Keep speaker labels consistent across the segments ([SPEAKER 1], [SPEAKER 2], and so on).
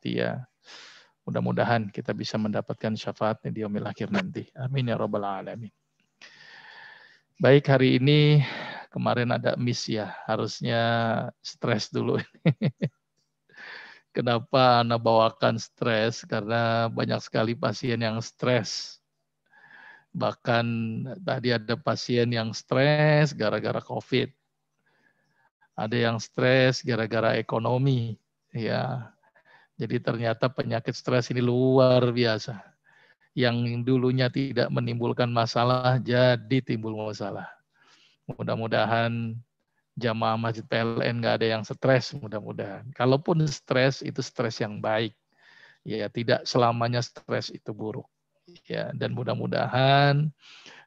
[SPEAKER 1] Ya, mudah-mudahan kita bisa mendapatkan syafaatnya di yaumil akhir nanti. Amin ya rabbal alamin. Baik, hari ini kemarin ada miss ya, harusnya stres dulu. Kenapa Anda bawakan stres? Karena banyak sekali pasien yang stres. Bahkan tadi ada pasien yang stres gara-gara COVID. Ada yang stres gara-gara ekonomi. Ya, jadi ternyata penyakit stres ini luar biasa. Yang dulunya tidak menimbulkan masalah, jadi timbul masalah. Mudah-mudahan jamaah Masjid PLN nggak ada yang stres, mudah-mudahan. Kalaupun stres, itu stres yang baik. Ya, tidak selamanya stres itu buruk. Ya, dan mudah-mudahan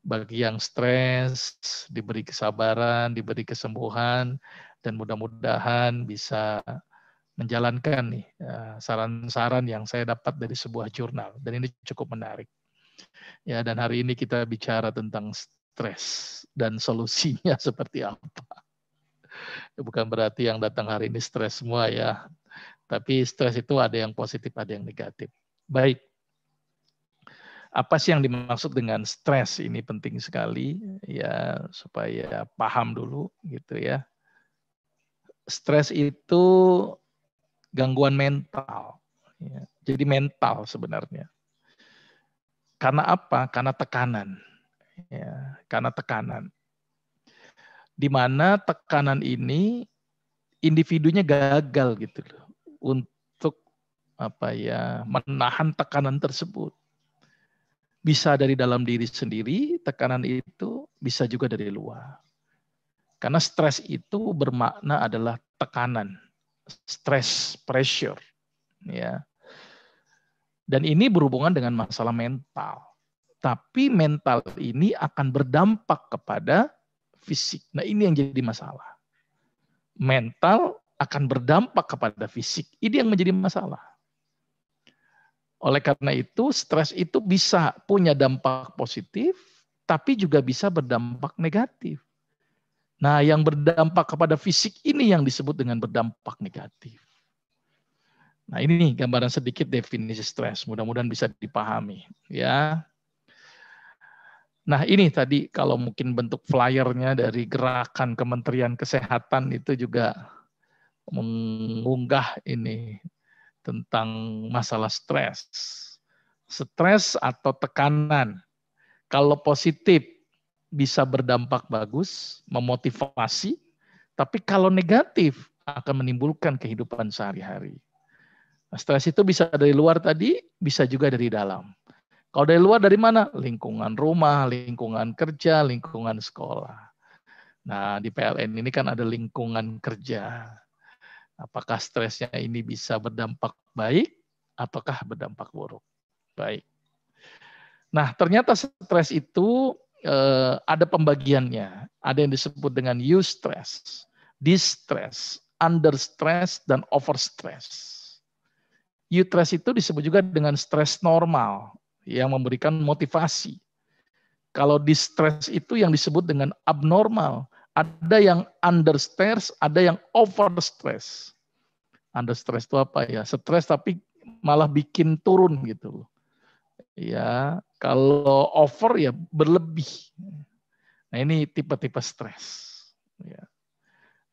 [SPEAKER 1] bagi yang stres diberi kesabaran, diberi kesembuhan, dan mudah-mudahan bisa menjalankan nih saran-saran yang saya dapat dari sebuah jurnal, dan ini cukup menarik. Ya, dan hari ini kita bicara tentang stres dan solusinya seperti apa. Bukan berarti yang datang hari ini stres semua ya, tapi stres itu ada yang positif, ada yang negatif. Baik, apa sih yang dimaksud dengan stres? Ini penting sekali ya, supaya paham dulu gitu ya. Stres itu gangguan mental. Ya. Jadi mental sebenarnya. Karena apa? Karena tekanan. Ya, karena tekanan. Di mana tekanan ini individunya gagal gitu loh untuk menahan tekanan tersebut. Bisa dari dalam diri sendiri, tekanan itu bisa juga dari luar. Karena stres itu bermakna adalah tekanan, stress, pressure, ya. Dan ini berhubungan dengan masalah mental. Tapi mental ini akan berdampak kepada fisik. Nah, ini yang jadi masalah. Mental akan berdampak kepada fisik. Ini yang menjadi masalah. Oleh karena itu, stres itu bisa punya dampak positif, tapi juga bisa berdampak negatif. Nah, yang berdampak kepada fisik ini yang disebut dengan berdampak negatif. Nah, ini nih gambaran sedikit definisi stres. Mudah-mudahan bisa dipahami, ya. Nah, ini tadi kalau mungkin bentuk flyernya dari gerakan Kementerian Kesehatan itu juga mengunggah ini tentang masalah stres. Stres atau tekanan, kalau positif bisa berdampak bagus, memotivasi, tapi kalau negatif akan menimbulkan kehidupan sehari-hari. Nah, stres itu bisa dari luar tadi, bisa juga dari dalam. Kalau dari luar dari mana? Lingkungan rumah, lingkungan kerja, lingkungan sekolah. Nah, di PLN ini kan ada lingkungan kerja. Apakah stresnya ini bisa berdampak baik, ataukah berdampak buruk? Baik. Nah, ternyata stres itu ada pembagiannya. Ada yang disebut dengan eustress, distress, understress, dan overstress. Eustress itu disebut juga dengan stres normal yang memberikan motivasi. Kalau distress itu yang disebut dengan abnormal. Ada yang understress, ada yang overstress. Understress itu apa ya? Stres tapi malah bikin turun gitu. Ya, kalau over ya berlebih. Nah, ini tipe-tipe stres. Ya.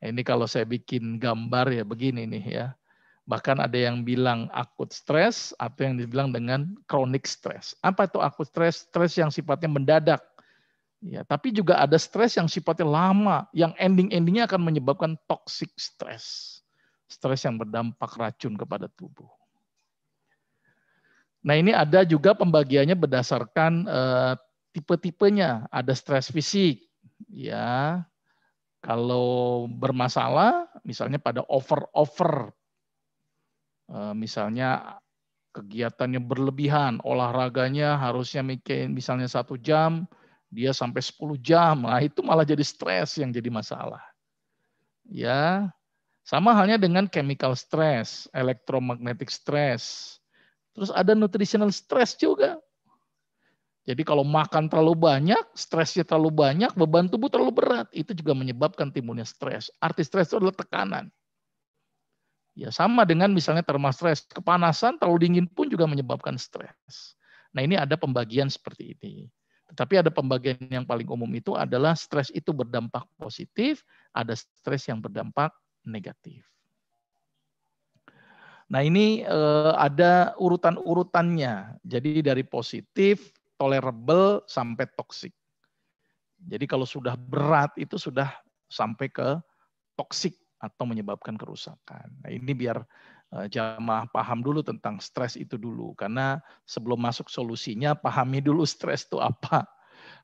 [SPEAKER 1] Ini kalau saya bikin gambar ya begini nih ya. Bahkan ada yang bilang akut stres atau yang dibilang dengan chronic stres. Apa itu akut stres? Stres yang sifatnya mendadak. Ya, tapi juga ada stres yang sifatnya lama, yang ending-endingnya akan menyebabkan toxic stress. Stres yang berdampak racun kepada tubuh. Nah, ini ada juga pembagiannya berdasarkan tipe-tipenya. Ada stres fisik, ya. Kalau bermasalah, misalnya pada over, misalnya kegiatannya berlebihan, olahraganya harusnya misalnya 1 jam, dia sampai 10 jam. Nah, itu malah jadi stres yang jadi masalah. Ya, sama halnya dengan chemical stress, electromagnetic stress. Terus ada nutritional stress juga. Jadi kalau makan terlalu banyak, stresnya terlalu banyak, beban tubuh terlalu berat, itu juga menyebabkan timbulnya stres. Arti stres itu adalah tekanan. Ya sama dengan misalnya thermal stress, kepanasan terlalu dingin pun juga menyebabkan stres. Nah ini ada pembagian seperti ini. Tetapi ada pembagian yang paling umum itu adalah stres itu berdampak positif, ada stres yang berdampak negatif. Nah ini ada urutan-urutannya. Jadi dari positif, tolerable, sampai toksik. Jadi kalau sudah berat itu sudah sampai ke toksik atau menyebabkan kerusakan. Nah ini biar jamaah paham dulu tentang stres itu dulu. Karena sebelum masuk solusinya, pahami dulu stres itu apa.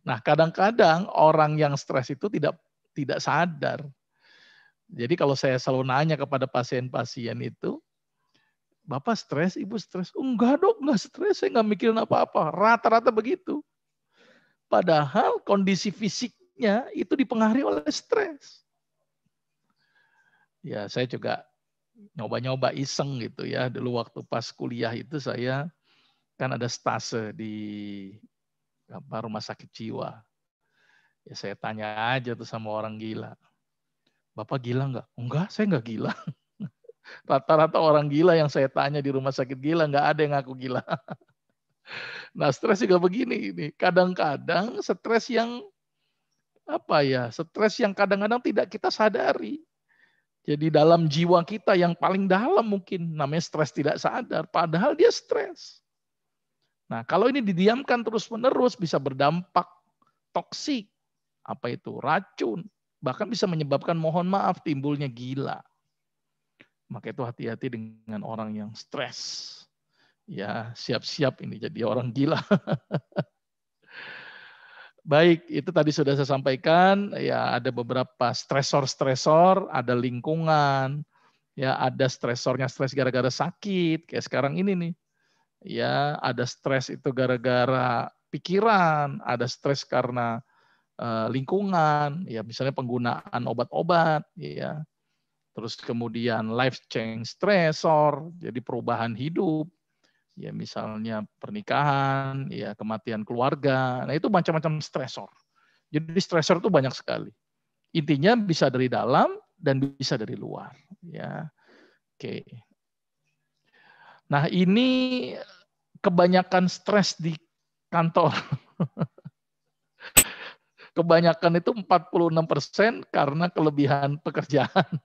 [SPEAKER 1] Nah kadang-kadang orang yang stres itu tidak sadar. Jadi kalau saya selalu nanya kepada pasien-pasien itu, Bapak stres, Ibu stres? Enggak dok, enggak stres, saya enggak mikirin apa-apa. Rata-rata begitu. Padahal kondisi fisiknya itu dipengaruhi oleh stres. Ya saya juga nyoba-nyoba iseng gitu ya. Dulu waktu pas kuliah itu saya kan ada stase di rumah sakit jiwa. Ya saya tanya aja tuh sama orang gila. Bapak gila nggak? Enggak, saya nggak gila. Rata-rata orang gila yang saya tanya di rumah sakit gila, nggak ada yang ngaku gila. Nah stres juga begini. Kadang-kadang stres yang stres yang kadang-kadang tidak kita sadari. Jadi dalam jiwa kita yang paling dalam mungkin namanya stres tidak sadar. Padahal dia stres. Nah kalau ini didiamkan terus-menerus bisa berdampak toksik. Apa itu? Racun. Bahkan bisa menyebabkan mohon maaf timbulnya gila. Maka itu hati-hati dengan orang yang stres. Ya siap-siap ini jadi orang gila. Baik, itu tadi sudah saya sampaikan. Ya ada beberapa stresor-stresor, ada lingkungan, ya ada stresornya stres gara-gara sakit, kayak sekarang ini nih. Ya ada stres itu gara-gara pikiran, ada stres karena lingkungan, ya misalnya penggunaan obat-obat, ya. Terus kemudian life change stressor, jadi perubahan hidup. Ya misalnya pernikahan, ya kematian keluarga. Nah itu macam-macam stresor. Jadi stresor itu banyak sekali. Intinya bisa dari dalam dan bisa dari luar. Ya, oke. Nah ini kebanyakan stres di kantor. Kebanyakan itu 46% karena kelebihan pekerjaan.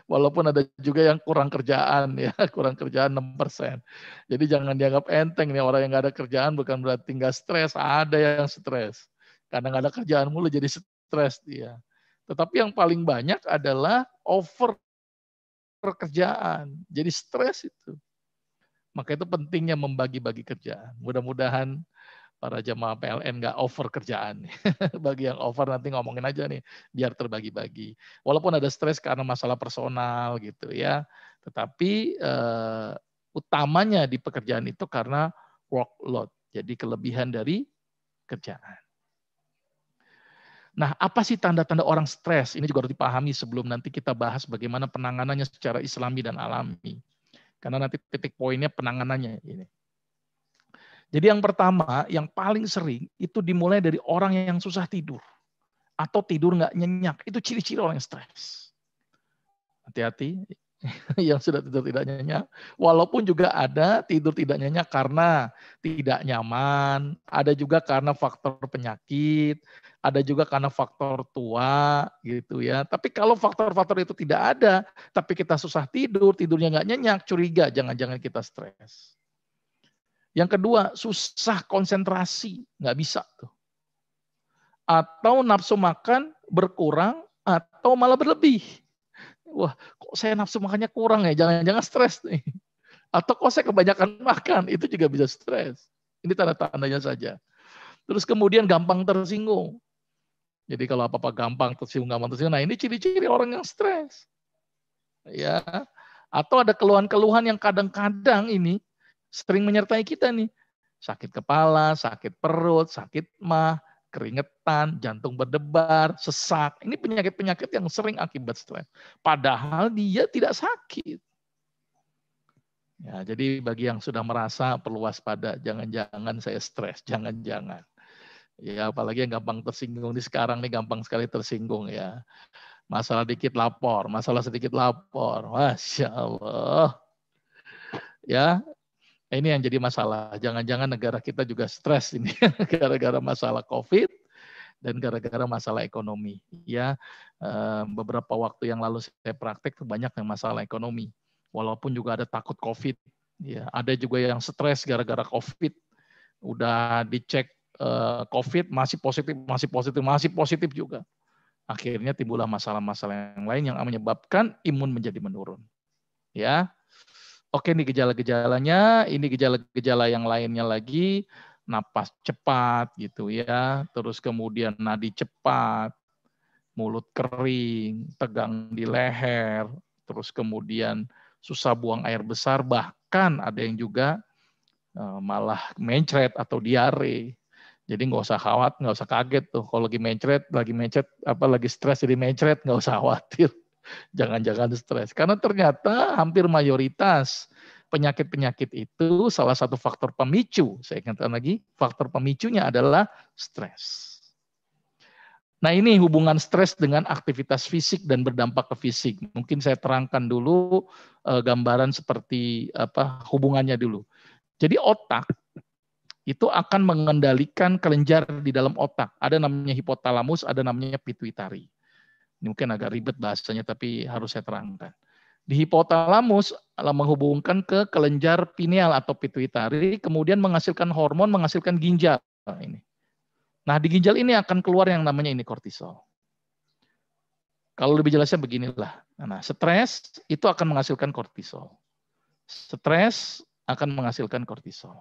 [SPEAKER 1] Walaupun ada juga yang kurang kerjaan ya, kurang kerjaan 6%. Jadi jangan dianggap enteng nih orang yang nggak ada kerjaan bukan berarti nggak stres, ada yang stres. Karena nggak ada kerjaan mulu jadi stres dia. Tetapi yang paling banyak adalah over kerjaan. Jadi stres itu. Maka itu pentingnya membagi-bagi kerjaan. Mudah-mudahan para jemaah PLN nggak over kerjaan. Bagi yang over nanti ngomongin aja nih, biar terbagi-bagi. Walaupun ada stres karena masalah personal gitu ya, tetapi utamanya di pekerjaan itu karena workload, jadi kelebihan dari kerjaan. Nah, apa sih tanda-tanda orang stres? Ini juga harus dipahami sebelum nanti kita bahas bagaimana penanganannya secara islami dan alami. Karena nanti titik poinnya penanganannya ini. Jadi yang pertama, yang paling sering itu dimulai dari orang yang susah tidur. Atau tidur nggak nyenyak. Itu ciri-ciri orang yang stres. Hati-hati yang sudah tidur tidak nyenyak. Walaupun juga ada tidur tidak nyenyak karena tidak nyaman. Ada juga karena faktor penyakit. Ada juga karena faktor tua gitu ya. Tapi kalau faktor-faktor itu tidak ada, tapi kita susah tidur, tidurnya nggak nyenyak, curiga jangan-jangan kita stres. Yang kedua, susah konsentrasi, nggak bisa tuh. Atau nafsu makan berkurang atau malah berlebih. Wah, kok saya nafsu makannya kurang ya? Jangan-jangan stres nih. Atau kok saya kebanyakan makan, itu juga bisa stres. Ini tanda-tandanya saja. Terus kemudian gampang tersinggung. Jadi kalau apa-apa gampang tersinggung. Nah ini ciri-ciri orang yang stres. Ya. Atau ada keluhan-keluhan yang kadang-kadang ini sering menyertai kita nih. Sakit kepala, sakit perut, sakit mah, keringetan, jantung berdebar, sesak. Ini penyakit-penyakit yang sering akibat stres. Padahal dia tidak sakit. Ya, jadi bagi yang sudah merasa perlu waspada, jangan-jangan saya stres, jangan-jangan. Ya, apalagi yang gampang tersinggung di sekarang nih gampang sekali tersinggung ya. Masalah dikit lapor, masalah sedikit lapor. Masya Allah. Ya, ini yang jadi masalah. Jangan-jangan negara kita juga stres ini gara-gara masalah COVID dan gara-gara masalah ekonomi. Ya, beberapa waktu yang lalu saya praktek tuh banyak yang masalah ekonomi. Walaupun juga ada takut COVID. Ya, ada juga yang stres gara-gara COVID. Udah dicek COVID masih positif juga. Akhirnya timbullah masalah-masalah yang lain yang menyebabkan imun menjadi menurun. Ya. Oke, ini gejala-gejalanya, ini gejala-gejala yang lainnya lagi, napas cepat gitu ya, terus kemudian nadi cepat, mulut kering, tegang di leher, terus kemudian susah buang air besar, bahkan ada yang juga malah mencret atau diare. Jadi nggak usah khawatir, nggak usah kaget tuh kalau lagi mencret, lagi stres jadi mencret, nggak usah khawatir. Jangan-jangan stres. Karena ternyata hampir mayoritas penyakit-penyakit itu salah satu faktor pemicu. Saya ingatkan lagi, faktor pemicunya adalah stres. Nah, ini hubungan stres dengan aktivitas fisik dan berdampak ke fisik. Mungkin saya terangkan dulu gambaran seperti hubungannya dulu. Jadi otak itu akan mengendalikan kelenjar di dalam otak. Ada namanya hipotalamus, ada namanya pituitari. Ini mungkin agak ribet bahasanya, tapi harus saya terangkan. Di hipotalamus menghubungkan ke kelenjar pineal atau pituitari, kemudian menghasilkan hormon, menghasilkan ginjal. Nah, di ginjal ini akan keluar yang namanya ini kortisol. Kalau lebih jelasnya beginilah. Nah, stres itu akan menghasilkan kortisol. Stres akan menghasilkan kortisol.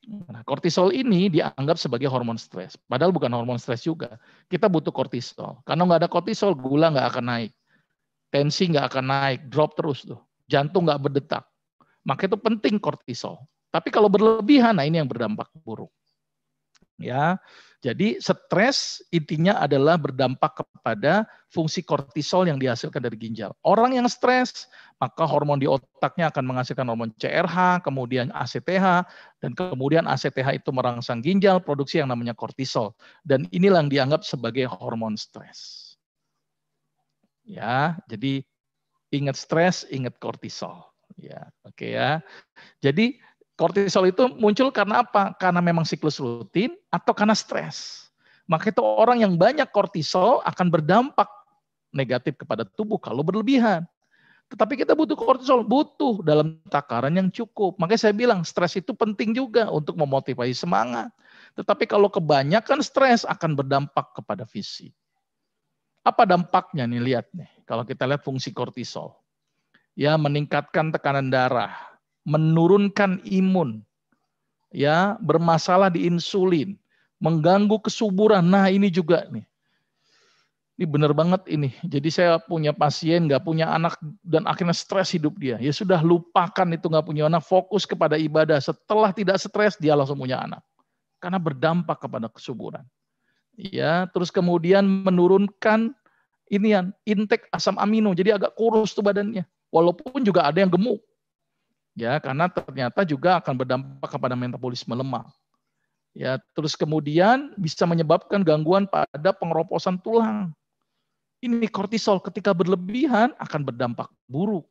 [SPEAKER 1] Nah, kortisol ini dianggap sebagai hormon stres. Padahal bukan hormon stres juga. Kita butuh kortisol. Karena nggak ada kortisol, gula nggak akan naik. Tensi nggak akan naik, drop terus tuh. Jantung nggak berdetak. Maka itu penting kortisol. Tapi kalau berlebihan, nah ini yang berdampak buruk. Ya, jadi stres intinya adalah berdampak kepada fungsi kortisol yang dihasilkan dari ginjal. Orang yang stres, maka hormon di otaknya akan menghasilkan hormon CRH, kemudian ACTH, dan kemudian ACTH itu merangsang ginjal, produksi yang namanya kortisol. Dan inilah yang dianggap sebagai hormon stres. Ya, jadi ingat stres, ingat kortisol. Ya, oke ya. Jadi kortisol itu muncul karena apa? Karena memang siklus rutin atau karena stres. Maka itu orang yang banyak kortisol akan berdampak negatif kepada tubuh kalau berlebihan. Tetapi kita butuh kortisol, butuh dalam takaran yang cukup. Makanya saya bilang stres itu penting juga untuk memotivasi semangat. Tetapi kalau kebanyakan stres akan berdampak kepada fisik. Apa dampaknya nih, lihat nih. Kalau kita lihat fungsi kortisol. Ya, meningkatkan tekanan darah, menurunkan imun, ya, bermasalah di insulin, mengganggu kesuburan. Nah, ini juga nih. Ini benar banget ini. Jadi saya punya pasien nggak punya anak dan akhirnya stres hidup dia. Ya sudah, lupakan itu nggak punya anak, fokus kepada ibadah. Setelah tidak stres dia langsung punya anak. Karena berdampak kepada kesuburan. Ya, terus kemudian menurunkan intake asam amino. Jadi agak kurus tuh badannya. Walaupun juga ada yang gemuk. Ya, karena ternyata juga akan berdampak kepada metabolisme lemak. Ya, terus kemudian bisa menyebabkan gangguan pada pengeroposan tulang. Ini kortisol ketika berlebihan akan berdampak buruk.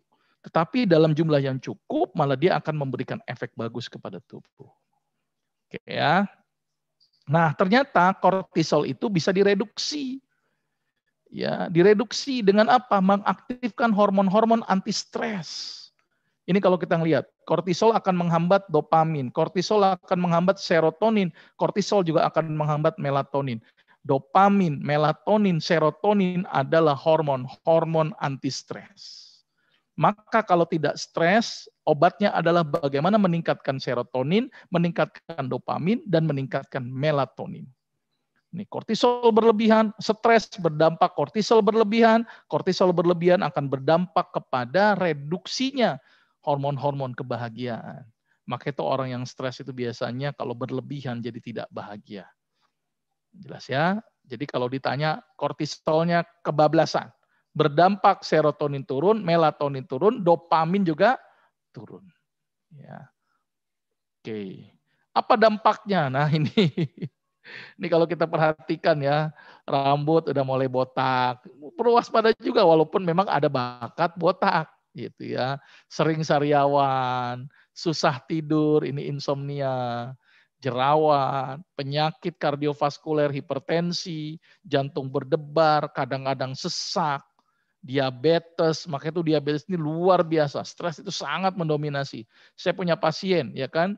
[SPEAKER 1] Tetapi dalam jumlah yang cukup malah dia akan memberikan efek bagus kepada tubuh. Oke ya. Nah, ternyata kortisol itu bisa direduksi. Ya, direduksi dengan apa? Mengaktifkan hormon-hormon anti stres. Ini kalau kita lihat, kortisol akan menghambat dopamin, kortisol akan menghambat serotonin, kortisol juga akan menghambat melatonin. Dopamin, melatonin, serotonin adalah hormon anti stres. Maka kalau tidak stres, obatnya adalah bagaimana meningkatkan serotonin, meningkatkan dopamin, dan meningkatkan melatonin. Ini kortisol berlebihan, stres berdampak kortisol berlebihan akan berdampak kepada reduksinya hormon-hormon kebahagiaan. Maka itu orang yang stres itu biasanya kalau berlebihan jadi tidak bahagia. Jelas ya? Jadi kalau ditanya kortisolnya kebablasan, berdampak serotonin turun, melatonin turun, dopamin juga turun. Ya. Oke. Apa dampaknya? Nah, ini Ini kalau kita perhatikan ya, rambut udah mulai botak. Perlu waspada juga walaupun memang ada bakat botak gitu ya. Sering sariawan, susah tidur, ini insomnia, jerawat, penyakit kardiovaskuler, hipertensi, jantung berdebar, kadang-kadang sesak, diabetes. Makanya itu diabetes ini luar biasa. Stres itu sangat mendominasi. Saya punya pasien ya kan,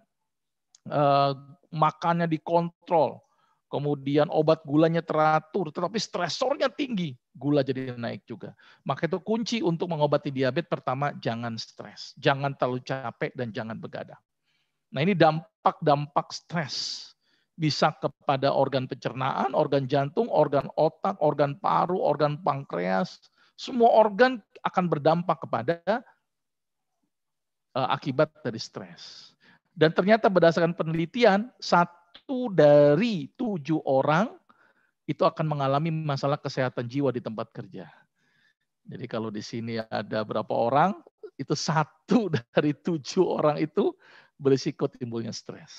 [SPEAKER 1] makannya dikontrol, kemudian obat gulanya teratur, tetapi stresornya tinggi, gula jadi naik juga. Maka itu kunci untuk mengobati diabetes, pertama jangan stres, jangan terlalu capek dan jangan begadang. Nah ini dampak-dampak stres. Bisa kepada organ pencernaan, organ jantung, organ otak, organ paru, organ pankreas. Semua organ akan berdampak kepada akibat dari stres. Dan ternyata berdasarkan penelitian, 1 dari 7 orang itu akan mengalami masalah kesehatan jiwa di tempat kerja. Jadi kalau di sini ada berapa orang, itu 1 dari 7 orang itu berisiko timbulnya stres.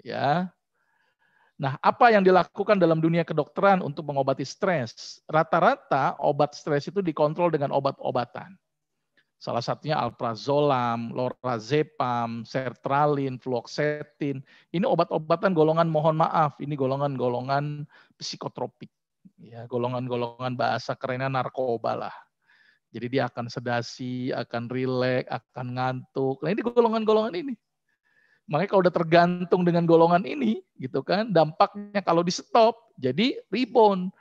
[SPEAKER 1] Ya. Nah, apa yang dilakukan dalam dunia kedokteran untuk mengobati stres? Rata-rata obat stres itu dikontrol dengan obat-obatan. Salah satunya alprazolam, lorazepam, sertralin, fluoxetine. Ini obat-obatan golongan, mohon maaf, ini golongan-golongan psikotropik. Ya, golongan-golongan bahasa kerennya narkoba lah. Jadi dia akan sedasi, akan rileks, akan ngantuk. Nah ini golongan-golongan ini. Makanya kalau udah tergantung dengan golongan ini, gitu kan, dampaknya kalau di stop, jadi rebound.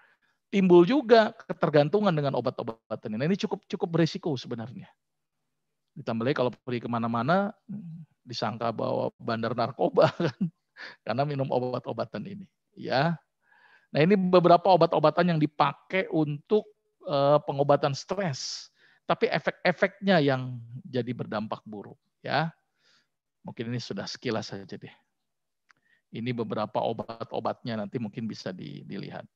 [SPEAKER 1] Timbul juga ketergantungan dengan obat-obatan ini. Nah, ini cukup berisiko sebenarnya. Ditambah lagi kalau pergi kemana-mana, disangka bawa bandar narkoba kan, karena minum obat-obatan ini. Ya, nah ini beberapa obat-obatan yang dipakai untuk pengobatan stres, tapi efek-efeknya yang jadi berdampak buruk. Ya, mungkin ini sudah sekilas saja deh. Ini beberapa obat-obatnya nanti mungkin bisa dilihat.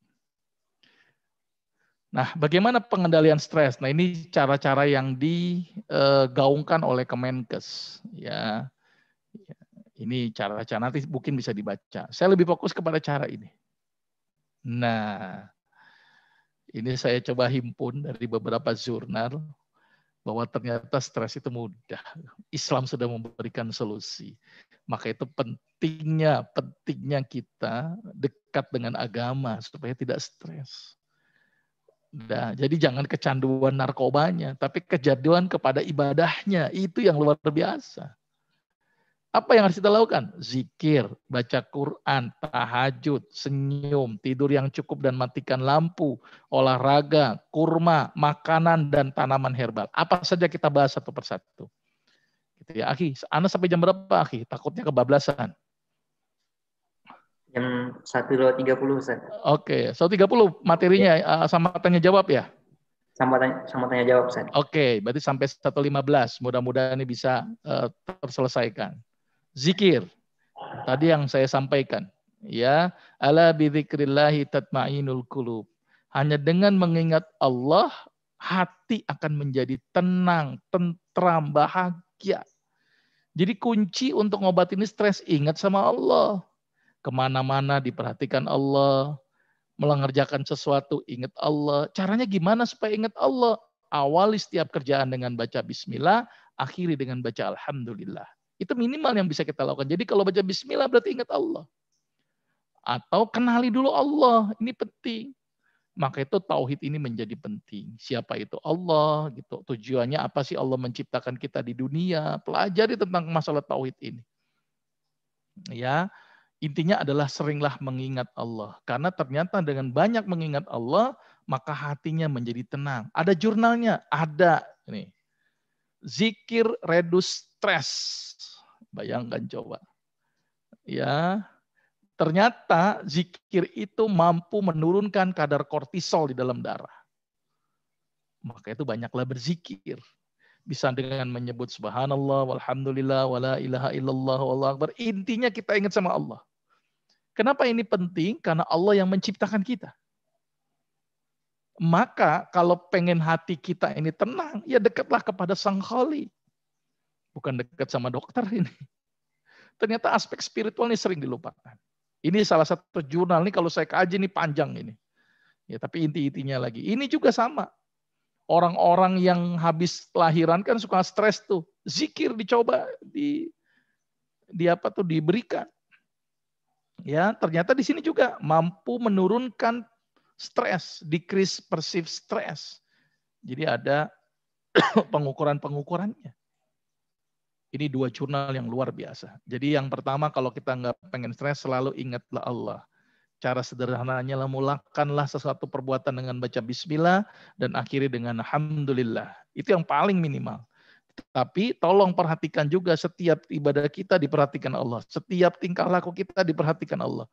[SPEAKER 1] Nah, bagaimana pengendalian stres? Nah, ini cara-cara yang digaungkan oleh Kemenkes. Ya, ini cara-cara nanti mungkin bisa dibaca. Saya lebih fokus kepada cara ini. Nah, ini saya coba himpun dari beberapa jurnal bahwa ternyata stres itu mudah. Islam sudah memberikan solusi. Maka itu pentingnya kita dekat dengan agama supaya tidak stres. Nah, jadi jangan kecanduan narkobanya, tapi kecanduan kepada ibadahnya. Itu yang luar biasa. Apa yang harus kita lakukan? Zikir, baca Quran, tahajud, senyum, tidur yang cukup dan matikan lampu, olahraga, kurma, makanan, dan tanaman herbal. Apa saja kita bahas satu persatu. Gitu ya, Akhi. Anda sampai jam berapa, Akhi? Takutnya kebablasan.
[SPEAKER 2] Jam 1.30, Ustaz.
[SPEAKER 1] Oke, 1.30 materinya sama tanya jawab ya?
[SPEAKER 2] Sama tanya jawab, Ustaz.
[SPEAKER 1] Oke, berarti sampai 1.15. Mudah-mudahan ini bisa terselesaikan. Zikir. Tadi yang saya sampaikan. Ya, ala bidzikrillahi tatmainul qulub. Hanya dengan mengingat Allah, hati akan menjadi tenang, tentram, bahagia. Jadi kunci untuk ngobatin stres, ingat sama Allah. Kemana-mana diperhatikan Allah, mengerjakan sesuatu ingat Allah. Caranya gimana supaya ingat Allah? Awali setiap kerjaan dengan baca bismillah, akhiri dengan baca alhamdulillah. Itu minimal yang bisa kita lakukan. Jadi kalau baca bismillah berarti ingat Allah. Atau kenali dulu Allah, ini penting. Maka itu tauhid ini menjadi penting. Siapa itu Allah gitu. Tujuannya apa sih Allah menciptakan kita di dunia? Pelajari tentang masalah tauhid ini. Ya, intinya adalah seringlah mengingat Allah. Karena ternyata dengan banyak mengingat Allah, maka hatinya menjadi tenang. Ada jurnalnya? Ada. Ini. Zikir redus stres. Bayangkan coba. Ya, ternyata zikir itu mampu menurunkan kadar kortisol di dalam darah. Maka itu banyaklah berzikir. Bisa dengan menyebut subhanallah, walhamdulillah, wala ilaha illallah, wallahu akbar. Intinya kita ingat sama Allah. Kenapa ini penting? Karena Allah yang menciptakan kita. Maka kalau pengen hati kita ini tenang, ya dekatlah kepada Sang Khali. Bukan dekat sama dokter ini. Ternyata aspek spiritual ini sering dilupakan. Ini salah satu jurnal nih kalau saya kaji ini panjang ini. Ya, tapi inti-intinya lagi. Ini juga sama. Orang-orang yang habis lahiran kan suka stres tuh. Zikir dicoba diberikan. Ya, ternyata di sini juga mampu menurunkan stres, decrease perceived stress. Jadi ada pengukurannya. Ini 2 jurnal yang luar biasa. Jadi yang pertama kalau kita nggak pengen stres selalu ingatlah Allah. Cara sederhananya lah mulakanlah sesuatu perbuatan dengan baca bismillah dan akhiri dengan alhamdulillah. Itu yang paling minimal. Tapi tolong perhatikan juga setiap ibadah kita diperhatikan Allah. Setiap tingkah laku kita diperhatikan Allah.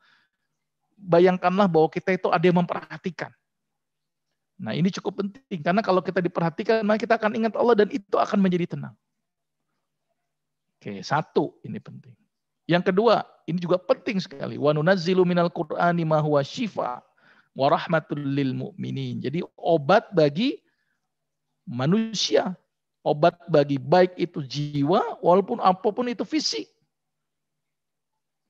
[SPEAKER 1] Bayangkanlah bahwa kita itu ada yang memperhatikan. Nah ini cukup penting. Karena kalau kita diperhatikan, maka kita akan ingat Allah dan itu akan menjadi tenang. Oke, 1 ini penting. Yang kedua, ini juga penting sekali. Wa nunazzilu minal Qur'ani ma huwa syifa wa rahmatul lil mu'minin. Jadi obat bagi manusia. Obat bagi baik itu jiwa, walaupun apapun itu fisik.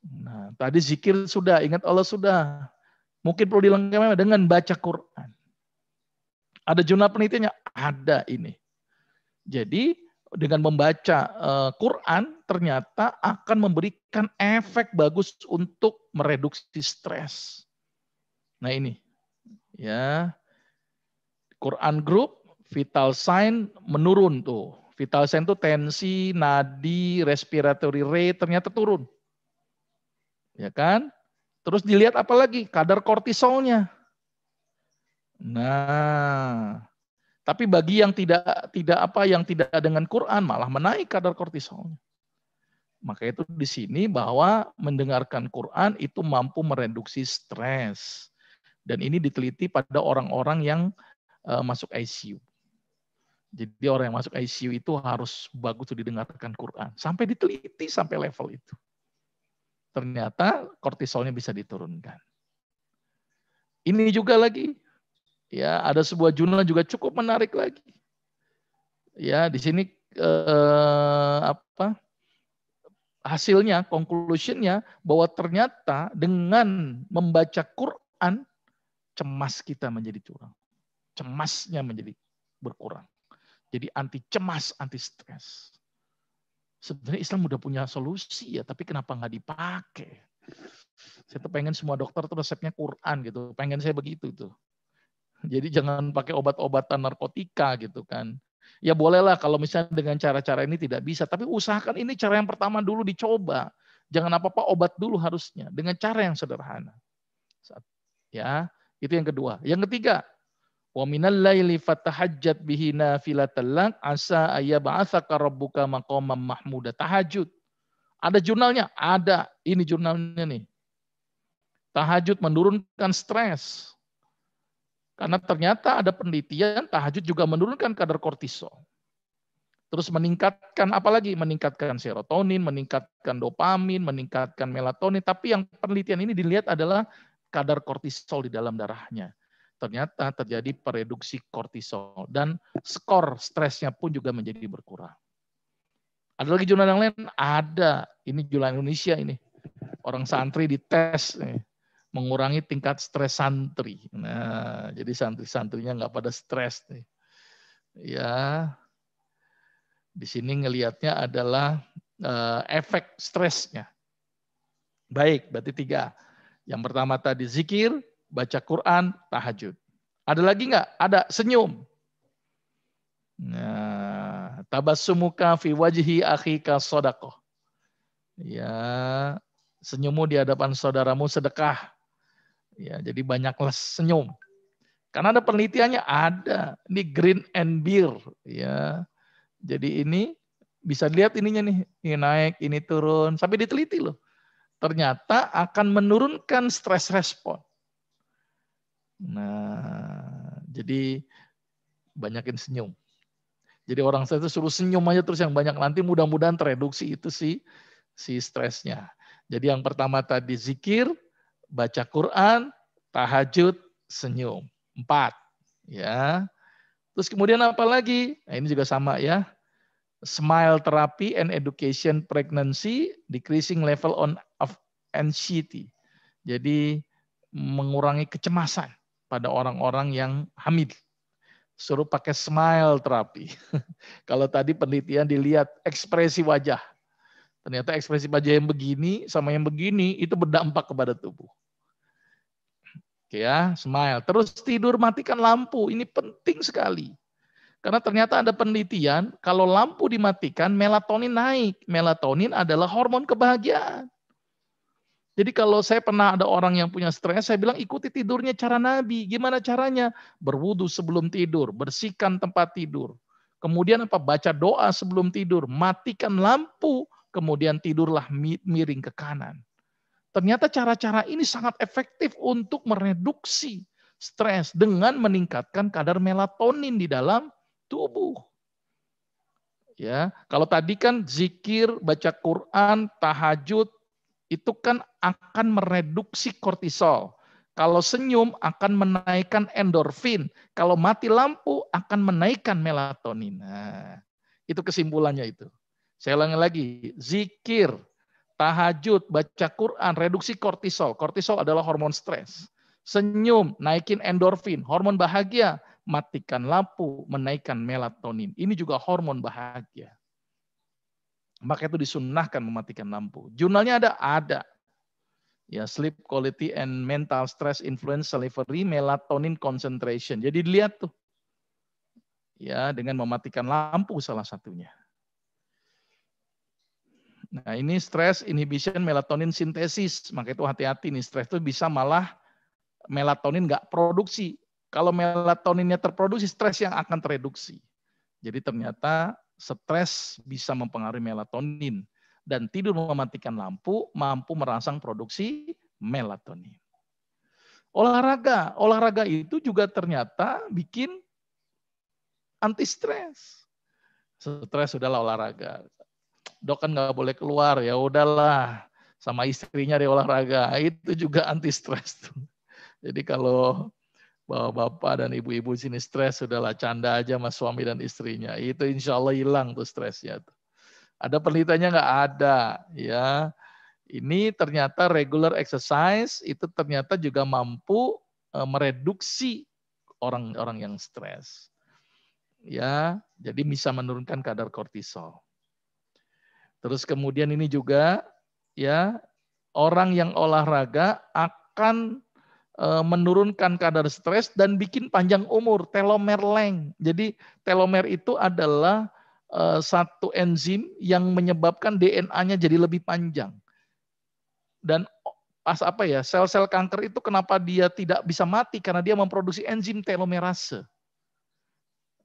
[SPEAKER 1] Nah, tadi zikir sudah, ingat Allah sudah. Mungkin perlu dilengkapi dengan baca Quran. Ada jurnal penelitiannya? Ada ini. Jadi dengan membaca Quran ternyata akan memberikan efek bagus untuk mereduksi stres. Nah ini, ya Quran Group, vital sign menurun tuh. Vital sign tuh tensi, nadi, respiratory rate ternyata turun. Ya kan? Terus dilihat apa lagi? Kadar kortisolnya. Nah, tapi bagi yang tidak dengan Quran malah menaik kadar kortisolnya. Maka itu di sini bahwa mendengarkan Quran itu mampu mereduksi stres. Dan ini diteliti pada orang-orang yang masuk ICU. Jadi orang yang masuk ICU itu harus bagus didengarkan Quran. Sampai diteliti sampai level itu. Ternyata kortisolnya bisa diturunkan. Ini juga lagi, ya ada sebuah jurnal juga cukup menarik lagi. Ya di sini hasilnya, conclusionnya bahwa ternyata dengan membaca Quran cemas kita menjadi curang, cemasnya menjadi berkurang. Jadi anti cemas, anti stres. Sebenarnya Islam udah punya solusi ya, tapi kenapa nggak dipakai? Saya tuh pengen semua dokter tuh resepnya Quran gitu, pengen saya begitu tuh. Jadi jangan pakai obat-obatan narkotika gitu kan. Ya bolehlah kalau misalnya dengan cara-cara ini tidak bisa, tapi usahakan ini cara yang pertama dulu dicoba. Jangan apa-apa obat dulu harusnya dengan cara yang sederhana. Ya, itu yang kedua. Yang ketiga, wa minal laili fatahajjat bihi nafilatan lak asa ayyab'atsaka rabbuka maqaman mahmuda. Tahajud. Ada jurnalnya? Ada. Ini jurnalnya nih. Tahajud menurunkan stres. Karena ternyata ada penelitian tahajud juga menurunkan kadar kortisol. Terus meningkatkan apalagi? Meningkatkan serotonin, meningkatkan dopamin, meningkatkan melatonin. Tapi yang penelitian ini dilihat adalah kadar kortisol di dalam darahnya. Ternyata terjadi pereduksi kortisol. Dan skor stresnya pun juga menjadi berkurang. Ada lagi jurnal yang lain? Ada. Ini jurnal Indonesia ini. Orang santri dites nih. Mengurangi tingkat stres santri. Nah, jadi santri-santrinya nggak pada stres nih. Ya, di sini ngelihatnya adalah efek stresnya. Baik, berarti 3. Yang pertama tadi zikir, baca Quran, tahajud. Ada lagi nggak? Ada, senyum. Nah, tabassumuka fi wajhi akhika shadaqah. Ya, senyummu di hadapan saudaramu sedekah. Ya, jadi banyaklah senyum. Karena ada penelitiannya, ada. Ini green and beer. Ya. Jadi ini bisa lihat ininya nih. Ini naik, ini turun. Sampai diteliti loh. Ternyata akan menurunkan stress respon. Nah, jadi banyakin senyum. Jadi orang saya itu suruh senyum aja terus yang banyak. Nanti mudah-mudahan tereduksi itu si stresnya. Jadi yang pertama tadi zikir, baca Quran, tahajud, senyum. 4. Ya. Terus kemudian apa lagi? Nah, ini juga sama ya. Smile therapy and education pregnancy, decreasing level of anxiety. Jadi mengurangi kecemasan pada orang-orang yang hamil. Suruh pakai smile terapi. Kalau tadi penelitian dilihat ekspresi wajah. Ternyata ekspresi wajah yang begini sama yang begini itu berdampak kepada tubuh. Oke ya, smile. Terus tidur matikan lampu. Ini penting sekali. Karena ternyata ada penelitian, kalau lampu dimatikan, melatonin naik. Melatonin adalah hormon kebahagiaan. Jadi kalau saya pernah ada orang yang punya stres, saya bilang ikuti tidurnya cara Nabi. Gimana caranya? Berwudu sebelum tidur, bersihkan tempat tidur. Kemudian apa? Baca doa sebelum tidur, matikan lampu, kemudian tidurlah miring ke kanan. Ternyata cara-cara ini sangat efektif untuk mereduksi stres dengan meningkatkan kadar melatonin di dalam tubuh. Ya, kalau tadi kan zikir, baca Quran, tahajud, itu kan akan mereduksi kortisol. Kalau senyum akan menaikkan endorfin. Kalau mati lampu akan menaikkan melatonin. Nah, itu kesimpulannya itu. Saya ulangi lagi, zikir, tahajud, baca Quran, reduksi kortisol. Kortisol adalah hormon stres. Senyum, naikin endorfin, hormon bahagia. Matikan lampu, menaikkan melatonin. Ini juga hormon bahagia. Maka itu disunnahkan mematikan lampu. Jurnalnya ada. Ya, sleep quality and mental stress influence salivary melatonin concentration. Jadi dilihat tuh. Ya, dengan mematikan lampu salah satunya. Nah, ini stress inhibition melatonin sintesis. Maka itu hati-hati nih, stress itu bisa malah melatonin nggak produksi. Kalau melatoninnya terproduksi, stres yang akan tereduksi. Jadi ternyata stres bisa mempengaruhi melatonin. Dan tidur mematikan lampu mampu merangsang produksi melatonin. Olahraga itu juga ternyata bikin anti stres. Stres sudahlah olahraga. Dok kan nggak boleh keluar, ya udahlah sama istrinya di olahraga. Itu juga anti stres tuh. Jadi kalau bapak dan ibu-ibu sini stres, sudahlah canda aja sama suami dan istrinya. Itu insya Allah hilang tuh stresnya. Ada penelitiannya nggak ada, ya. Ini ternyata regular exercise itu ternyata juga mampu mereduksi orang-orang yang stres. Ya, jadi bisa menurunkan kadar kortisol. Terus kemudian ini juga ya, orang yang olahraga akan menurunkan kadar stres dan bikin panjang umur, telomer length. Jadi telomer itu adalah satu enzim yang menyebabkan DNA-nya jadi lebih panjang. Dan pas apa ya, sel-sel kanker itu kenapa dia tidak bisa mati? Karena dia memproduksi enzim telomerase.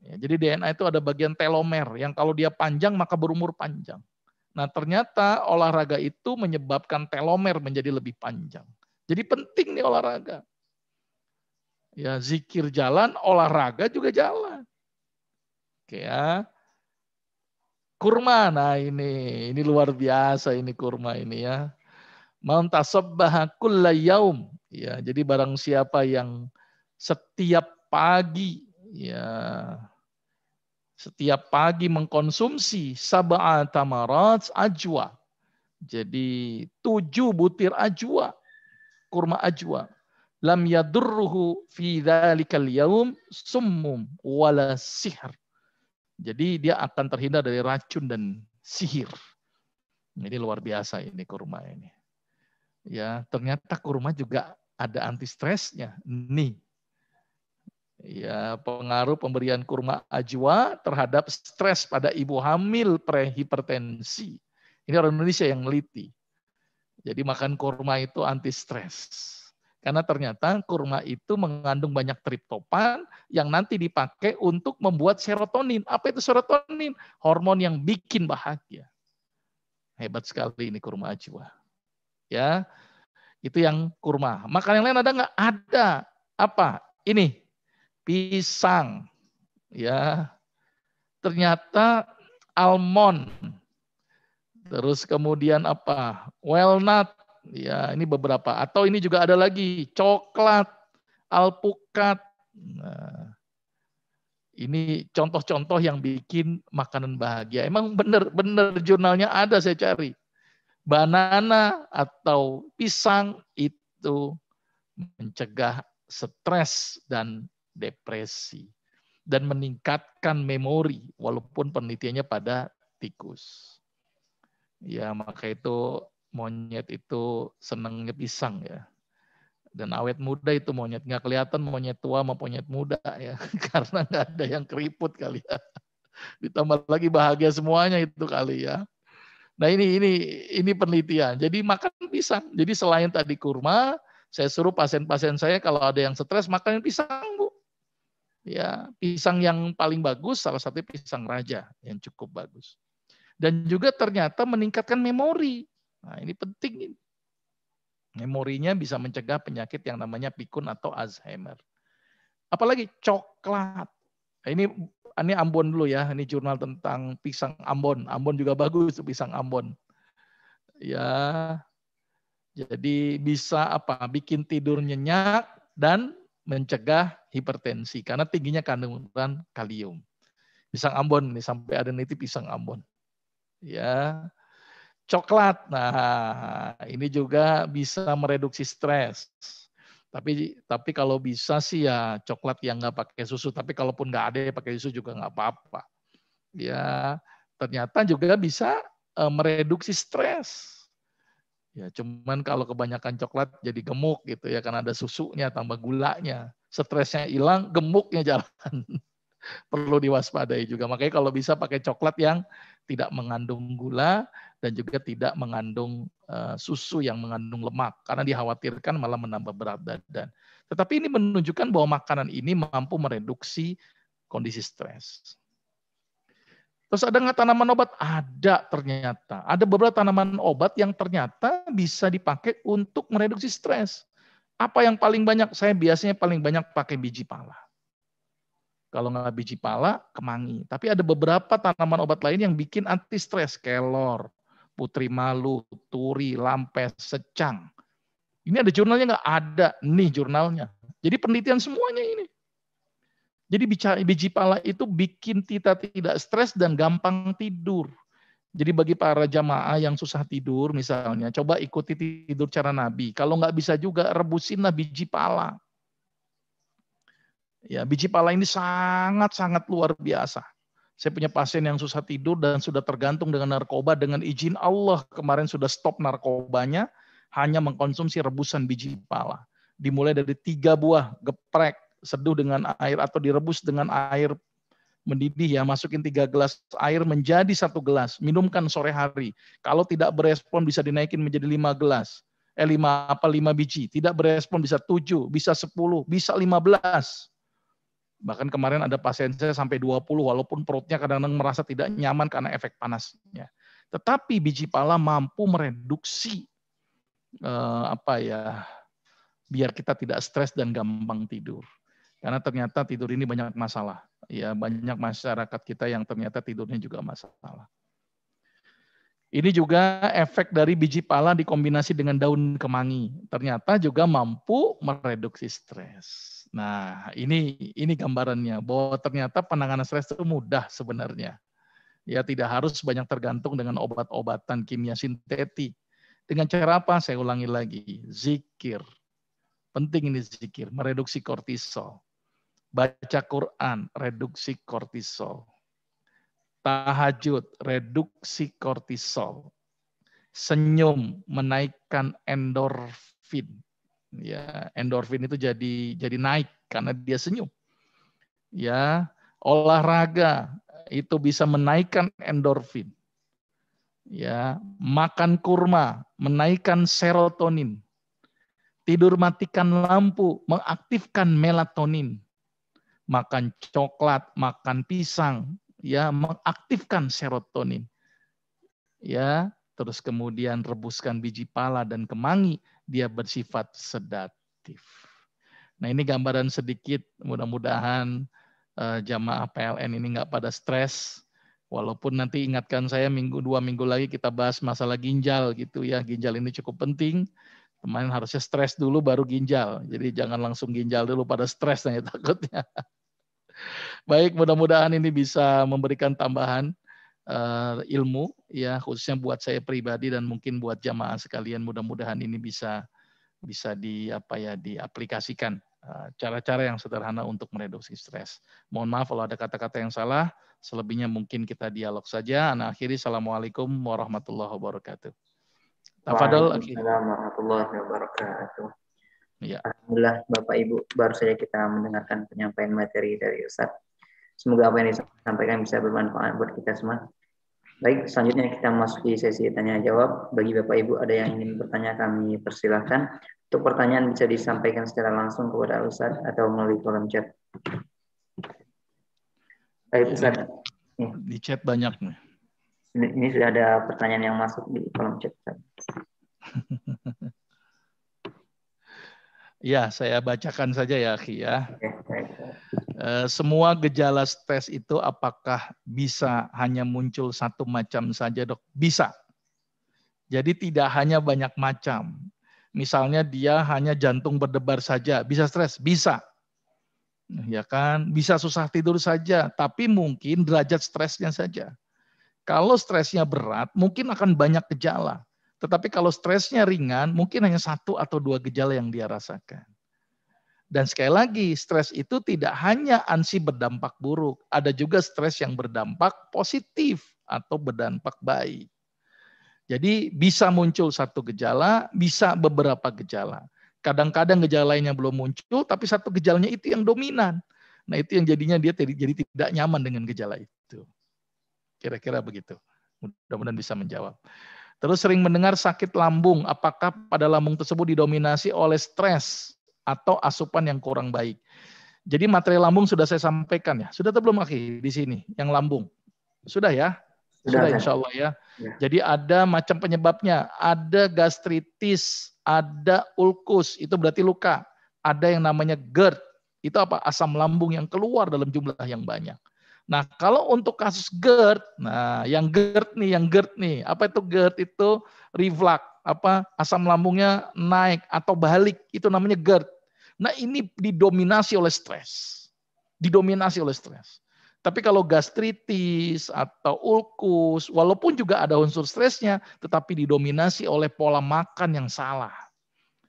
[SPEAKER 1] Ya, jadi DNA itu ada bagian telomer yang kalau dia panjang maka berumur panjang. Nah ternyata olahraga itu menyebabkan telomer menjadi lebih panjang. Jadi penting nih olahraga. Ya, zikir jalan, olahraga juga jalan. Oke ya. Kurma, nah ini luar biasa ini kurma ini ya. Man tasabbaha kulla yaum. Ya, jadi barang siapa yang setiap pagi mengkonsumsi sab'a tamarat ajwa. Jadi 7 butir ajwa, kurma ajwa. Lam yadurruhu fi dzalikal yaum summum wala sihr. Jadi dia akan terhindar dari racun dan sihir. Ini luar biasa ini kurma ini. Ya, ternyata kurma juga ada anti stresnya. Nih. Ya, pengaruh pemberian kurma ajwa terhadap stres pada ibu hamil prehipertensi. Ini orang Indonesia yang neliti. Jadi makan kurma itu anti stres. Karena ternyata kurma itu mengandung banyak triptopan yang nanti dipakai untuk membuat serotonin. Apa itu serotonin? Hormon yang bikin bahagia. Hebat sekali ini kurma ajwa. Ya, itu yang kurma. Makan yang lain ada nggak? Ada. Apa? Ini pisang. Ya, ternyata almond. Terus kemudian apa? Walnut. Ya, ini beberapa. Atau ini juga ada lagi coklat, alpukat. Nah, ini contoh-contoh yang bikin makanan bahagia. Emang benar jurnalnya ada saya cari. Banana atau pisang, itu mencegah stres dan depresi dan meningkatkan memori walaupun penelitiannya pada tikus. Ya, maka itu monyet itu senangnya pisang ya. Dan awet muda itu monyet, nggak kelihatan monyet tua sama monyet muda ya, karena nggak ada yang keriput kali ya. Ditambah lagi bahagia semuanya itu kali ya. Nah ini penelitian. Jadi makan pisang. Jadi selain tadi kurma, saya suruh pasien-pasien saya kalau ada yang stres makan pisang, Bu. Ya, pisang yang paling bagus salah satu pisang raja yang cukup bagus. Dan juga ternyata meningkatkan memori. Nah, ini penting. Memorinya bisa mencegah penyakit yang namanya pikun atau Alzheimer. Apalagi coklat. Ini Ambon dulu ya. Ini jurnal tentang pisang Ambon. Ambon juga bagus pisang Ambon. Ya. Jadi bisa bikin tidur nyenyak dan mencegah hipertensi karena tingginya kandungan kalium. Pisang Ambon nih sampai ada nitip pisang Ambon. Ya. Coklat. Nah, ini juga bisa mereduksi stres. Tapi kalau bisa sih ya coklat yang nggak pakai susu. Tapi kalaupun nggak ada ya pakai susu juga nggak apa-apa. Ya, ternyata juga bisa mereduksi stres. Ya, cuman kalau kebanyakan coklat jadi gemuk gitu ya karena ada susunya tambah gulanya. Stresnya hilang, gemuknya jalan. Perlu diwaspadai juga. Makanya kalau bisa pakai coklat yang tidak mengandung gula dan juga tidak mengandung susu yang mengandung lemak karena dikhawatirkan malah menambah berat badan. Tetapi ini menunjukkan bahwa makanan ini mampu mereduksi kondisi stres. Terus ada nggak tanaman obat? Ada ternyata. Ada beberapa tanaman obat yang ternyata bisa dipakai untuk mereduksi stres. Apa yang paling banyak? Saya biasanya paling banyak pakai biji pala. Kalau nggak biji pala, kemangi. Tapi ada beberapa tanaman obat lain yang bikin anti stres. Kelor, putri malu, turi, lampes, secang. Ini ada jurnalnya nggak? Ada. Nih jurnalnya. Jadi penelitian semuanya ini. Jadi biji pala itu bikin kita tidak stres dan gampang tidur. Jadi bagi para jamaah yang susah tidur misalnya, coba ikuti tidur cara Nabi. Kalau nggak bisa juga, rebusinlah biji pala. Ya, biji pala ini sangat-sangat luar biasa. Saya punya pasien yang susah tidur dan sudah tergantung dengan narkoba. Dengan izin Allah kemarin sudah stop narkobanya, hanya mengkonsumsi rebusan biji pala. Dimulai dari 3 buah, geprek, seduh dengan air atau direbus dengan air mendidih ya, masukin 3 gelas air menjadi 1 gelas. Minumkan sore hari. Kalau tidak berespon bisa dinaikin menjadi 5 gelas. 5 biji. Tidak berespon bisa 7, bisa 10, bisa 15. Bahkan kemarin ada pasien saya sampai 20 walaupun perutnya kadang-kadang merasa tidak nyaman karena efek panasnya. Tetapi biji pala mampu mereduksi biar kita tidak stres dan gampang tidur. Karena ternyata tidur ini banyak masalah. Ya, banyak masyarakat kita yang ternyata tidurnya juga masalah. Ini juga efek dari biji pala dikombinasi dengan daun kemangi. Ternyata juga mampu mereduksi stres. Nah, ini gambarannya bahwa ternyata penanganan stres itu mudah sebenarnya. Ya, tidak harus banyak tergantung dengan obat-obatan kimia sintetik. Dengan cara apa? Saya ulangi lagi, zikir. Penting ini zikir, mereduksi kortisol. Baca Quran, reduksi kortisol. Tahajud, reduksi kortisol. Senyum, menaikkan endorfin. Ya, endorfin itu jadi naik karena dia senyum. Ya, olahraga itu bisa menaikkan endorfin. Ya, makan kurma menaikkan serotonin. Tidur matikan lampu mengaktifkan melatonin. Makan coklat, makan pisang, ya mengaktifkan serotonin. Ya, terus kemudian rebuskan biji pala dan kemangi, dia bersifat sedatif. Nah, ini gambaran sedikit, mudah-mudahan jamaah PLN ini nggak pada stres. Walaupun nanti ingatkan saya 2 minggu lagi kita bahas masalah ginjal gitu ya. Ginjal ini cukup penting. Kemarin harusnya stres dulu baru ginjal. Jadi jangan langsung ginjal dulu pada stres ya takutnya. Baik, mudah-mudahan ini bisa memberikan tambahan ilmu ya khususnya buat saya pribadi dan mungkin buat jamaah sekalian, mudah-mudahan ini bisa bisa diaplikasikan cara-cara yang sederhana untuk mereduksi stres. Mohon maaf kalau ada kata-kata yang salah, selebihnya mungkin kita dialog saja. Ana akhiri, assalamualaikum warahmatullahi wabarakatuh. Tafadhol.
[SPEAKER 2] Waalaikumsalam warahmatullahi wabarakatuh.
[SPEAKER 1] Ya.
[SPEAKER 2] Alhamdulillah Bapak Ibu, baru saja kita mendengarkan penyampaian materi dari Ustadz. Semoga apa yang disampaikan bisa bermanfaat buat kita semua. Baik, selanjutnya kita masuki sesi tanya jawab. Bagi Bapak Ibu ada yang ingin bertanya, kami persilahkan. Untuk pertanyaan bisa disampaikan secara langsung kepada Ustadz atau melalui kolom chat. Baik, Ustadz.
[SPEAKER 1] Di chat banyak nih.
[SPEAKER 2] Ini sudah ada pertanyaan yang masuk di kolom chat.
[SPEAKER 1] Ya, saya bacakan saja ya, Akhi ya.
[SPEAKER 2] Oke.
[SPEAKER 1] Semua gejala stres itu apakah bisa hanya muncul satu macam saja, Dok? Bisa. Jadi tidak hanya banyak macam. Misalnya dia hanya jantung berdebar saja, bisa stres? Bisa. Ya kan? Bisa susah tidur saja, tapi mungkin derajat stresnya saja. Kalau stresnya berat, mungkin akan banyak gejala. Tetapi kalau stresnya ringan, mungkin hanya satu atau dua gejala yang dia rasakan. Dan sekali lagi, stres itu tidak hanya ansih berdampak buruk. Ada juga stres yang berdampak positif atau berdampak baik. Jadi bisa muncul satu gejala, bisa beberapa gejala. Kadang-kadang gejala lainnya belum muncul, tapi satu gejalanya itu yang dominan. Nah itu yang jadinya dia jadi tidak nyaman dengan gejala itu. Kira-kira begitu. Mudah-mudahan bisa menjawab. Terus sering mendengar sakit lambung. Apakah pada lambung tersebut didominasi oleh stres atau asupan yang kurang baik? Jadi materi lambung sudah saya sampaikan ya. Sudah atau belum, Akhi, di sini? Yang lambung. Sudah ya? Sudah insya Allah ya. Jadi ada macam penyebabnya. Ada gastritis, ada ulkus, itu berarti luka. Ada yang namanya GERD. Itu apa? Asam lambung yang keluar dalam jumlah yang banyak. Nah, kalau untuk kasus GERD, nah yang GERD nih, apa itu GERD? Itu reflux, asam lambungnya naik atau balik, itu namanya GERD. Nah, ini didominasi oleh stres. Tapi kalau gastritis atau ulkus, walaupun juga ada unsur stresnya, tetapi didominasi oleh pola makan yang salah.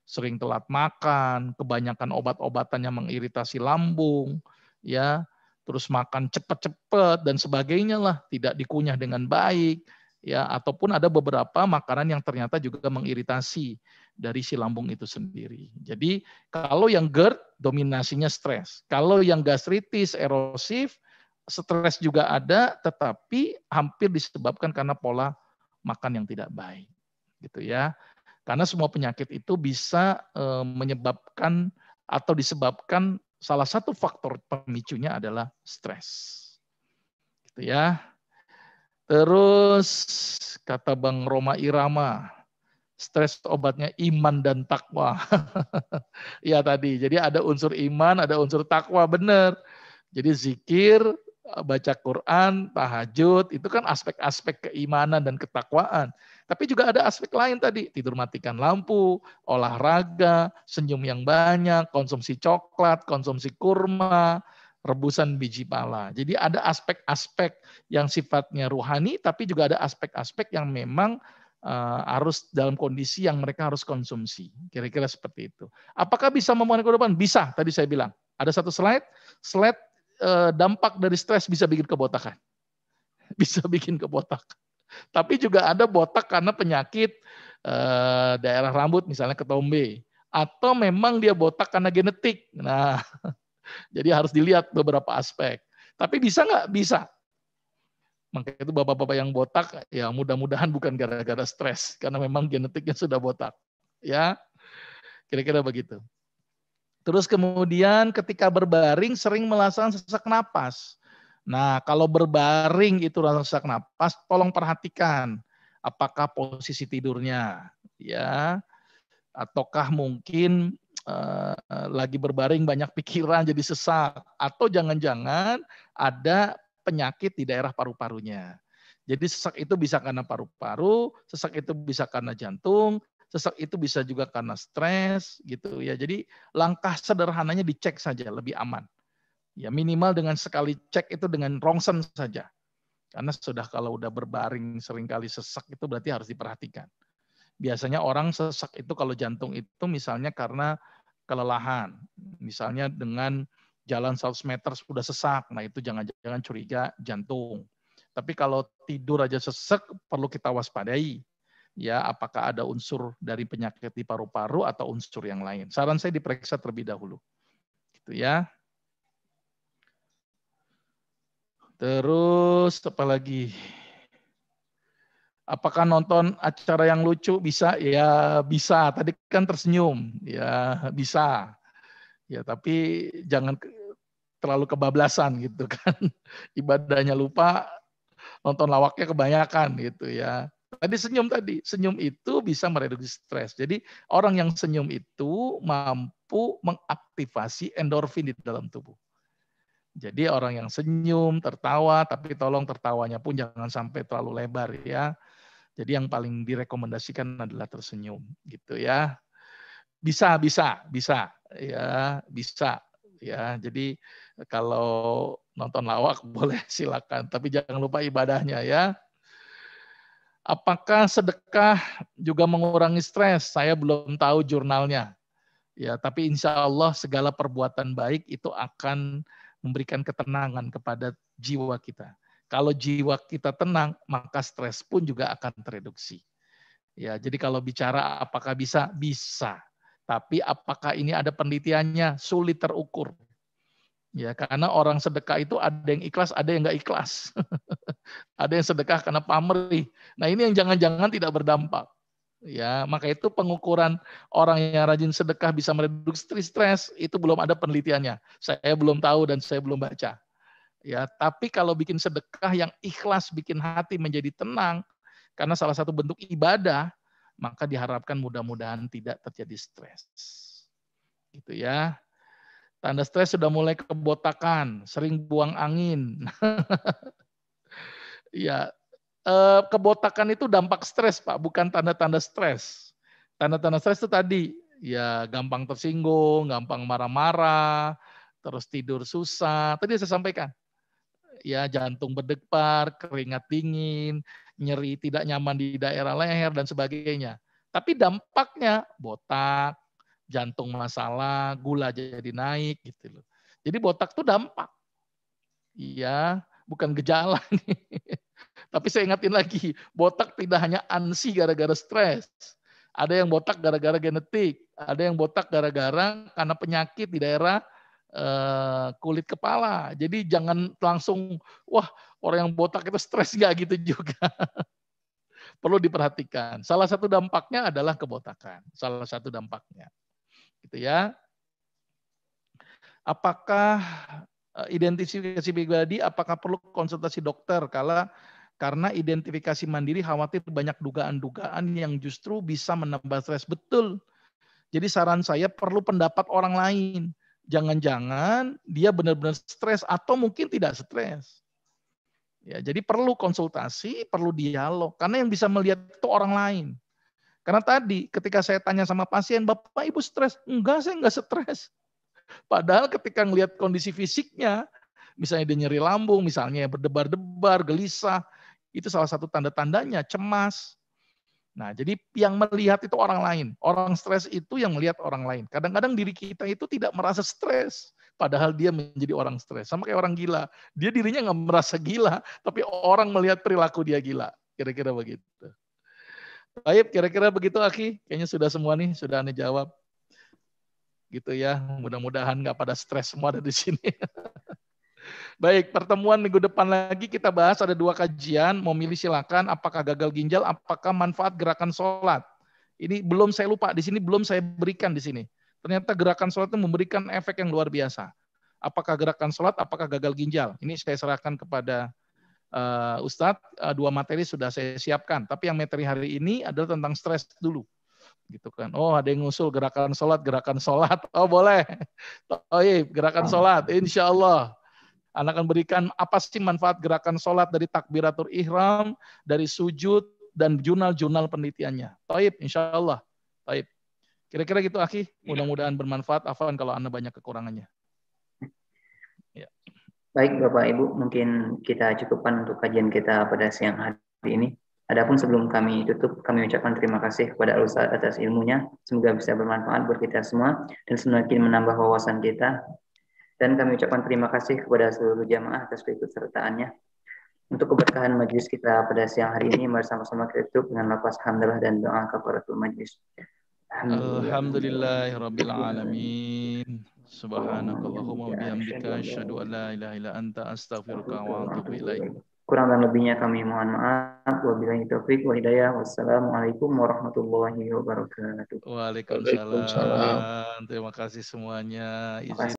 [SPEAKER 1] Sering telat makan, kebanyakan obat-obatan yang mengiritasi lambung, ya. Terus makan cepat-cepat dan sebagainya lah, tidak dikunyah dengan baik, ya, ataupun ada beberapa makanan yang ternyata juga mengiritasi dari si lambung itu sendiri. Jadi kalau yang GERD dominasinya stres, kalau yang gastritis erosif stres juga ada, tetapi hampir disebabkan karena pola makan yang tidak baik, gitu ya. Karena semua penyakit itu bisa menyebabkan atau disebabkan salah satu faktor pemicunya adalah stres. Gitu ya. Terus kata Bang Roma Irama, stres obatnya iman dan takwa. Ya tadi, jadi ada unsur iman, ada unsur takwa, benar. Jadi zikir, baca Quran, tahajud, itu kan aspek-aspek keimanan dan ketakwaan. Tapi juga ada aspek lain tadi, tidur matikan lampu, olahraga, senyum yang banyak, konsumsi coklat, konsumsi kurma, rebusan biji pala. Jadi ada aspek-aspek yang sifatnya ruhani, tapi juga ada aspek-aspek yang memang harus dalam kondisi yang mereka harus konsumsi. Kira-kira seperti itu. Apakah bisa memenuhi kehidupan? Bisa, tadi saya bilang. Ada satu slide dampak dari stres bisa bikin kebotakan. Bisa bikin kebotak. Tapi juga ada botak karena penyakit daerah rambut, misalnya ketombe. Atau memang dia botak karena genetik. Nah, jadi harus dilihat beberapa aspek. Tapi bisa nggak? Bisa. Makanya itu bapak-bapak yang botak, ya mudah-mudahan bukan gara-gara stres. Karena memang genetiknya sudah botak. Ya, kira-kira begitu. Terus kemudian ketika berbaring sering merasakan sesak napas. Nah, kalau berbaring itu rasa sesak napas, tolong perhatikan apakah posisi tidurnya, ya, ataukah mungkin lagi berbaring banyak pikiran jadi sesak, atau jangan-jangan ada penyakit di daerah paru-parunya. Jadi sesak itu bisa karena paru-paru, sesak itu bisa karena jantung, sesak itu bisa juga karena stres, gitu ya. Jadi langkah sederhananya dicek saja, lebih aman. Ya minimal dengan sekali cek itu dengan rongsen saja. Karena sudah kalau udah berbaring seringkali sesak itu berarti harus diperhatikan. Biasanya orang sesak itu kalau jantung itu misalnya karena kelelahan. Misalnya dengan jalan 100 meter sudah sesak, nah itu jangan-jangan curiga jantung. Tapi kalau tidur aja sesak, perlu kita waspadai. Ya, apakah ada unsur dari penyakit di paru-paru atau unsur yang lain. Saran saya diperiksa terlebih dahulu. Gitu ya. Terus apa lagi? Apakah nonton acara yang lucu bisa? Ya bisa. Tadi kan tersenyum, ya bisa. Ya tapi jangan terlalu kebablasan gitu kan. Ibadahnya lupa, nonton lawaknya kebanyakan gitu ya. Tadi senyum itu bisa mereduksi stres. Jadi orang yang senyum itu mampu mengaktifasi endorfin di dalam tubuh. Jadi orang yang senyum, tertawa, tapi tolong tertawanya pun jangan sampai terlalu lebar ya. Jadi yang paling direkomendasikan adalah tersenyum gitu ya. Bisa ya, bisa ya. Jadi kalau nonton lawak boleh silakan, tapi jangan lupa ibadahnya ya. Apakah sedekah juga mengurangi stres? Saya belum tahu jurnalnya. Ya, tapi insya Allah segala perbuatan baik itu akan memberikan ketenangan kepada jiwa kita. Kalau jiwa kita tenang, maka stres pun juga akan tereduksi. Ya, jadi kalau bicara apakah bisa? Bisa. Tapi apakah ini ada penelitiannya? Sulit terukur. Ya, karena orang sedekah itu ada yang ikhlas, ada yang nggak ikhlas. Ada yang sedekah karena pamrih. Nah, ini yang jangan-jangan tidak berdampak. Ya, maka itu pengukuran orang yang rajin sedekah bisa mereduksi stres itu belum ada penelitiannya. Saya belum tahu dan saya belum baca. Ya, tapi kalau bikin sedekah yang ikhlas bikin hati menjadi tenang karena salah satu bentuk ibadah, maka diharapkan mudah-mudahan tidak terjadi stres. Gitu ya. Tanda stres sudah mulai kebotakan, sering buang angin. Ya, kebotakan itu dampak stres, Pak, bukan tanda-tanda stres. Tanda-tanda stres itu tadi, ya gampang tersinggung, gampang marah-marah, terus tidur susah. Tadi saya sampaikan, ya jantung berdebar, keringat dingin, nyeri tidak nyaman di daerah leher dan sebagainya. Tapi dampaknya botak, jantung masalah, gula jadi naik gitu loh. Jadi botak itu dampak. Iya, bukan gejala nih. Tapi saya ingatin lagi, botak tidak hanya ansi gara-gara stres. Ada yang botak gara-gara genetik, ada yang botak gara-gara karena penyakit di daerah kulit kepala. Jadi jangan langsung, wah orang yang botak itu stres, nggak gitu juga. Perlu diperhatikan. Salah satu dampaknya adalah kebotakan. Salah satu dampaknya. Gitu ya. Apakah identifikasi pribadi, apakah perlu konsultasi dokter? Karena identifikasi mandiri khawatir banyak dugaan-dugaan yang justru bisa menambah stres. Betul. Jadi saran saya perlu pendapat orang lain. Jangan-jangan dia benar-benar stres atau mungkin tidak stres. Ya, jadi perlu konsultasi, perlu dialog. Karena yang bisa melihat itu orang lain. Karena tadi ketika saya tanya sama pasien, Bapak Ibu stres? Enggak, saya enggak stres. Padahal ketika ngelihat kondisi fisiknya, misalnya dia nyeri lambung, misalnya berdebar-debar, gelisah, itu salah satu tanda-tandanya cemas. Nah, jadi yang melihat itu orang lain. Orang stres itu yang melihat orang lain. Kadang-kadang diri kita itu tidak merasa stres, padahal dia menjadi orang stres. Sama kayak orang gila. Dia dirinya nggak merasa gila, tapi orang melihat perilaku dia gila. Kira-kira begitu. Baik, kira-kira begitu, Aki. Kayaknya sudah semua nih, sudah Anda jawab. Gitu ya. Mudah-mudahan nggak pada stres semua ada di sini. Baik, pertemuan minggu depan lagi kita bahas ada 2 kajian. Mau milih silakan. Apakah gagal ginjal, apakah manfaat gerakan sholat. Ini belum saya lupa, di sini belum saya berikan di sini. Ternyata gerakan sholat itu memberikan efek yang luar biasa. Apakah gerakan sholat, apakah gagal ginjal. Ini saya serahkan kepada Ustadz. 2 materi sudah saya siapkan. Tapi yang materi hari ini adalah tentang stres dulu. Gitu kan. Oh, ada yang ngusul gerakan sholat. Oh, boleh. Oh iya, gerakan sholat. Insya Allah. Anda akan berikan apa sih manfaat gerakan sholat dari takbiratul ihram, dari sujud, dan jurnal-jurnal penelitiannya. Taib, insya Allah. Taib. Kira-kira gitu, Aki. Mudah-mudahan bermanfaat. Afwan kalau Anda banyak kekurangannya. Ya.
[SPEAKER 2] Baik, Bapak Ibu, mungkin kita cukupkan untuk kajian kita pada siang hari ini. Adapun sebelum kami tutup, kami ucapkan terima kasih kepada Al-Ustaz atas ilmunya. Semoga bisa bermanfaat buat kita semua dan semakin menambah wawasan kita. Dan kami ucapkan terima kasih kepada seluruh jamaah atas keikutsertaannya. Untuk keberkahan majlis kita pada siang hari ini, mari sama-sama kita tutup dengan lafaz hamdalah dan doa kafaratul majlis.
[SPEAKER 1] Alhamdulillahirabbil alamin. Subhanakallahumma wa bihamdika asyhadu an la ilaha illa anta astaghfiruka wa atubu ilaik.
[SPEAKER 2] Kurang dan lebihnya kami mohon maaf. Wabillahi taufik wa hidayah. Wassalamualaikum warahmatullahi wabarakatuh.
[SPEAKER 1] Waalaikumsalam. Terima kasih semuanya. Izin